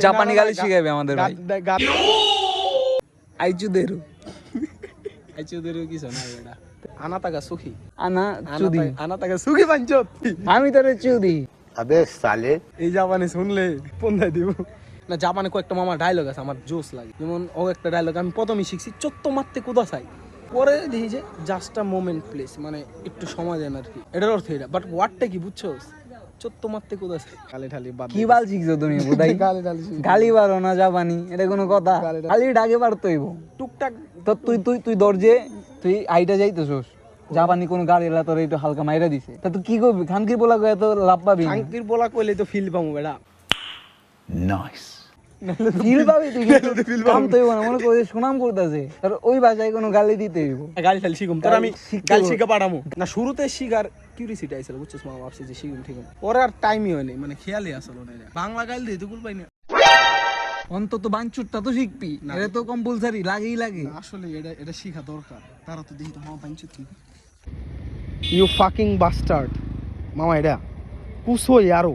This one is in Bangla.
জাপানি গালি শিখাবে আমাদের ভাই। আইচুদেরু কিছু না এটা আনাতাগা সুখী আনা চুদি আনাতাগা সুখী বাঞ্চত আমি তোরে চুদি। अबे साले এই জাপানি শুনলে পন্দাই দিব না। জাপানে কয়েকটা মামা ডায়লগ আছে আমার জোস লাগে, যেমন ও একটা ডায়লগ আমি প্রথমে শিখছি, চত্ব মারতে কোদা চাই, পরে দেখি যে জাস্ট আ মোমেন্ট প্লেস, মানে একটু সময় দেন আর কি, এটার অর্থ এটা। বাট ওয়ার্ডটা কি বুঝছো? চত্ব মারতে কোদা চাই, গালি ঠালি বাদ কি বাল শিখছো তুমি বোধাই? গালি ঠালি গালি পারো না জাপানি, এটা কোনো কথা? খালি ডাকে পারতো হইব। টুকটাক। তো তুই দরজে তুই আইটা যাইতেছস, জাপানি কোন গাড়ি এলা তোর একটু হালকা মাইরা দিছে, তা তুই কি করবি? খানকির বলা কয়ে তো লাভ পাবি না। আঙ্কির বলা কইলে তো ফিল পাবো বেটা, नाइस ফিল পাবি তুই, কাম তো হইব না। মনে করি সুনাম করতেছে, আর ওই ভাষায় কোনো গালি দিতে হইব। গালি ঠালি শিখুম তোর আমি শিখতে গালি হবে। শিখা পাঠামু না। শুরুতে শিখার কিউরিসিটি আইছিল বুঝছিস মামা, ভাবছি যে শিখুম ঠিক পরে আর টাইমই হয়নি, মানে খেয়ালই আসলো না। বাংলা গাইল দিয়ে তো কুল পাই না। অন্তত বাঞ্চুরটা তো শিখবি, এটা তো কম্পালসারি লাগেই লাগে। আসলে এটা শিখা দরকার, তারা তো দেখি তো মামা পাইছে কি। ইউ ফাকিং বাস্টার্ড মামা, এটা কুসো ইয়ারো